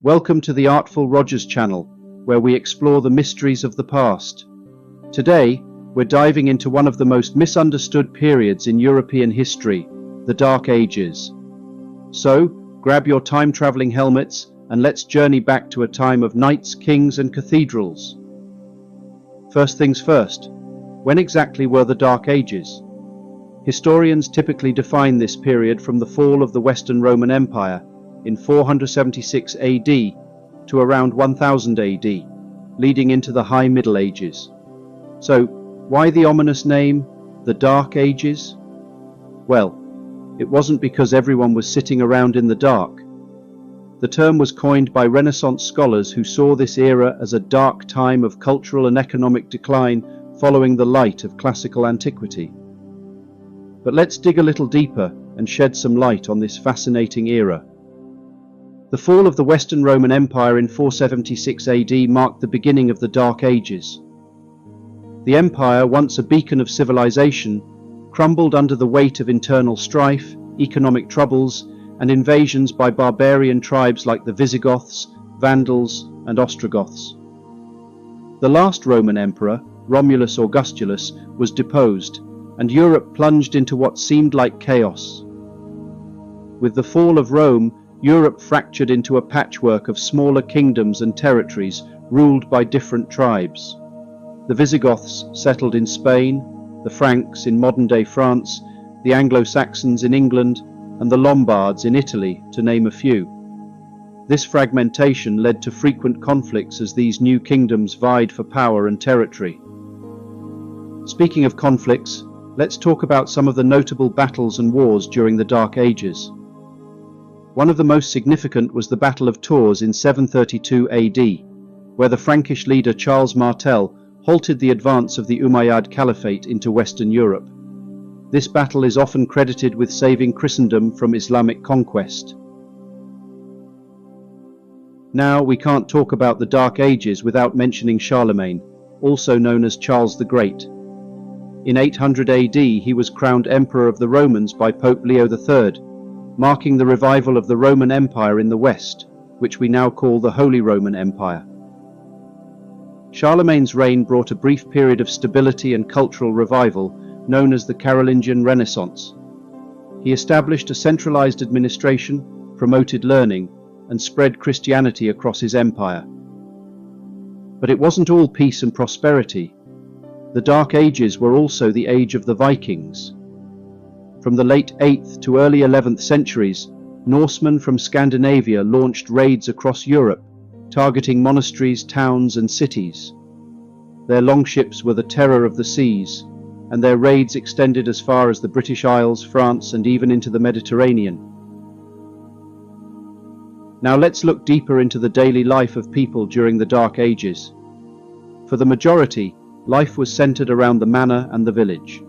Welcome to the Artful Rogers channel, where we explore the mysteries of the past. Today, we're diving into one of the most misunderstood periods in European history, the Dark Ages. So, grab your time-traveling helmets and let's journey back to a time of knights, kings, and cathedrals. First things first, when exactly were the Dark Ages? Historians typically define this period from the fall of the Western Roman Empire in 476 AD to around 1000 AD, leading into the High Middle Ages. So, why the ominous name, the Dark Ages? Well, it wasn't because everyone was sitting around in the dark. The term was coined by Renaissance scholars who saw this era as a dark time of cultural and economic decline following the light of classical antiquity. But let's dig a little deeper and shed some light on this fascinating era. The fall of the Western Roman Empire in 476 AD marked the beginning of the Dark Ages. The empire, once a beacon of civilization, crumbled under the weight of internal strife, economic troubles, and invasions by barbarian tribes like the Visigoths, Vandals, and Ostrogoths. The last Roman emperor, Romulus Augustulus, was deposed, and Europe plunged into what seemed like chaos. With the fall of Rome, Europe fractured into a patchwork of smaller kingdoms and territories ruled by different tribes. The Visigoths settled in Spain, the Franks in modern-day France, the Anglo-Saxons in England, and the Lombards in Italy, to name a few. This fragmentation led to frequent conflicts as these new kingdoms vied for power and territory. Speaking of conflicts, let's talk about some of the notable battles and wars during the Dark Ages. One of the most significant was the Battle of Tours in 732 AD, where the Frankish leader Charles Martel halted the advance of the Umayyad Caliphate into Western Europe. This battle is often credited with saving Christendom from Islamic conquest. Now, we can't talk about the Dark Ages without mentioning Charlemagne, also known as Charles the Great. In 800 AD, he was crowned Emperor of the Romans by Pope Leo III, marking the revival of the Roman Empire in the West, which we now call the Holy Roman Empire. Charlemagne's reign brought a brief period of stability and cultural revival known as the Carolingian Renaissance. He established a centralized administration, promoted learning, and spread Christianity across his empire. But it wasn't all peace and prosperity. The Dark Ages were also the age of the Vikings. From the late 8th to early 11th centuries, Norsemen from Scandinavia launched raids across Europe, targeting monasteries, towns, and cities. Their longships were the terror of the seas, and their raids extended as far as the British Isles, France, and even into the Mediterranean. Now let's look deeper into the daily life of people during the Dark Ages. For the majority, life was centered around the manor and the village.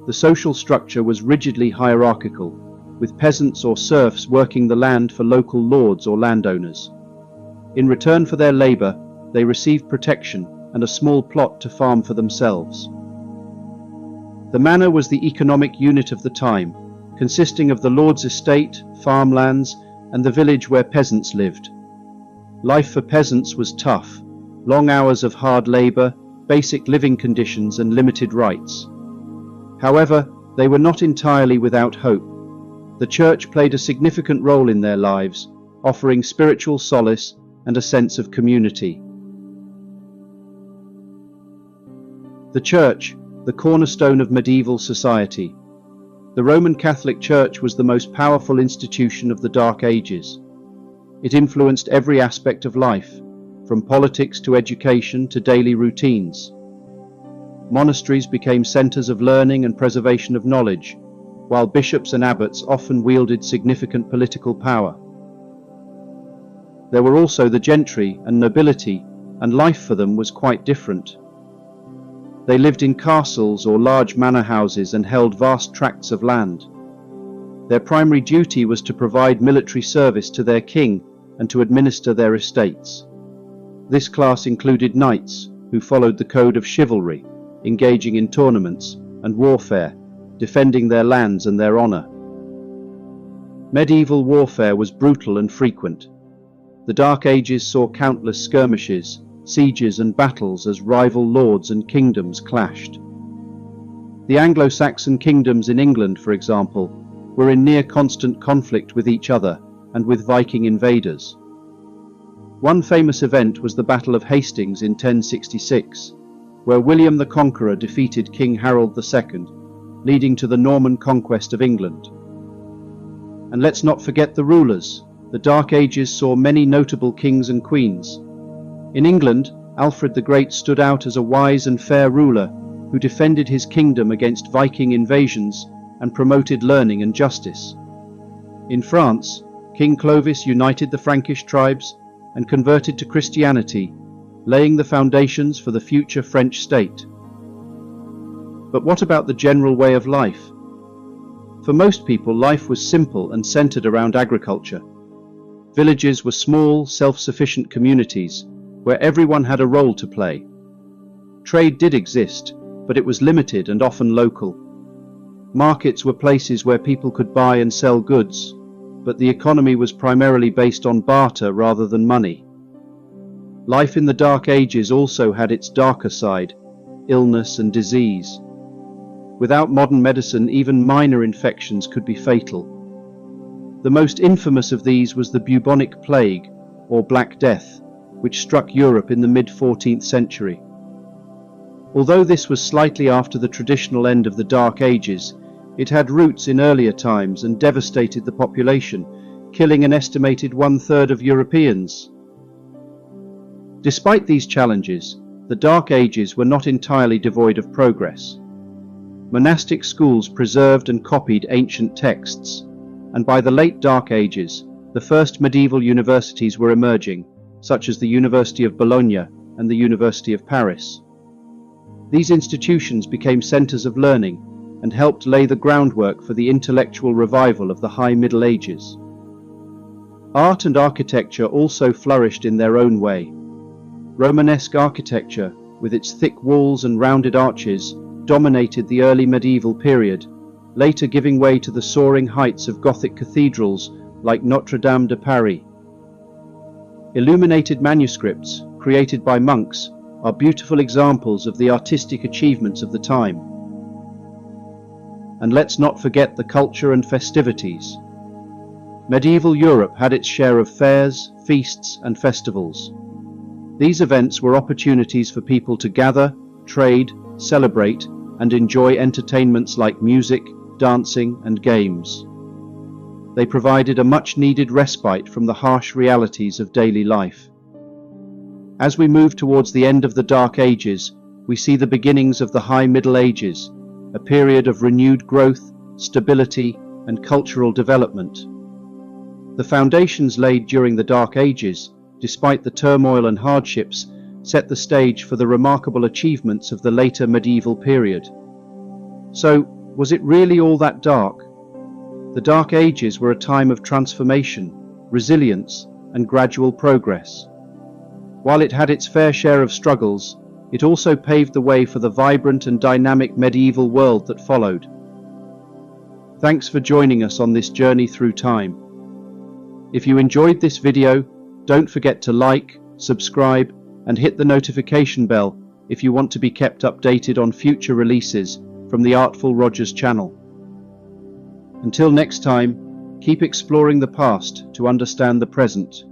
The social structure was rigidly hierarchical, with peasants or serfs working the land for local lords or landowners. In return for their labor, they received protection and a small plot to farm for themselves. The manor was the economic unit of the time, consisting of the lord's estate, farmlands, and the village where peasants lived. Life for peasants was tough, long hours of hard labor, basic living conditions, and limited rights. However, they were not entirely without hope. The church played a significant role in their lives, offering spiritual solace and a sense of community. The church, the cornerstone of medieval society. The Roman Catholic Church was the most powerful institution of the Dark Ages. It influenced every aspect of life, from politics to education to daily routines. Monasteries became centers of learning and preservation of knowledge, while bishops and abbots often wielded significant political power. There were also the gentry and nobility, and life for them was quite different. They lived in castles or large manor houses and held vast tracts of land. Their primary duty was to provide military service to their king and to administer their estates. This class included knights, who followed the code of chivalry, engaging in tournaments and warfare, defending their lands and their honor. Medieval warfare was brutal and frequent. The Dark Ages saw countless skirmishes, sieges and battles as rival lords and kingdoms clashed. The Anglo-Saxon kingdoms in England, for example, were in near constant conflict with each other and with Viking invaders. One famous event was the Battle of Hastings in 1066, where William the Conqueror defeated King Harold II, leading to the Norman conquest of England. And let's not forget the rulers. The Dark Ages saw many notable kings and queens. In England, Alfred the Great stood out as a wise and fair ruler who defended his kingdom against Viking invasions and promoted learning and justice. In France, King Clovis united the Frankish tribes and converted to Christianity, laying the foundations for the future French state. But what about the general way of life? For most people, life was simple and centered around agriculture. Villages were small, self-sufficient communities where everyone had a role to play. Trade did exist, but it was limited and often local. Markets were places where people could buy and sell goods, but the economy was primarily based on barter rather than money. Life in the Dark Ages also had its darker side, illness and disease. Without modern medicine, even minor infections could be fatal. The most infamous of these was the bubonic plague, or Black Death, which struck Europe in the mid-14th century. Although this was slightly after the traditional end of the Dark Ages, it had roots in earlier times and devastated the population, killing an estimated 1/3 of Europeans. Despite these challenges, the Dark Ages were not entirely devoid of progress. Monastic schools preserved and copied ancient texts, and by the late Dark Ages, the first medieval universities were emerging, such as the University of Bologna and the University of Paris. These institutions became centers of learning and helped lay the groundwork for the intellectual revival of the High Middle Ages. Art and architecture also flourished in their own way. Romanesque architecture, with its thick walls and rounded arches, dominated the early medieval period, later giving way to the soaring heights of Gothic cathedrals like Notre Dame de Paris. Illuminated manuscripts, created by monks, are beautiful examples of the artistic achievements of the time. And let's not forget the culture and festivities. Medieval Europe had its share of fairs, feasts, and festivals. These events were opportunities for people to gather, trade, celebrate, and enjoy entertainments like music, dancing, and games. They provided a much-needed respite from the harsh realities of daily life. As we move towards the end of the Dark Ages, we see the beginnings of the High Middle Ages, a period of renewed growth, stability, and cultural development. The foundations laid during the Dark Ages, despite the turmoil and hardships, set the stage for the remarkable achievements of the later medieval period. So, was it really all that dark? The Dark Ages were a time of transformation, resilience, and gradual progress. While it had its fair share of struggles, it also paved the way for the vibrant and dynamic medieval world that followed. Thanks for joining us on this journey through time. If you enjoyed this video, don't forget to like, subscribe, and hit the notification bell if you want to be kept updated on future releases from the Artful Rogers channel. Until next time, keep exploring the past to understand the present.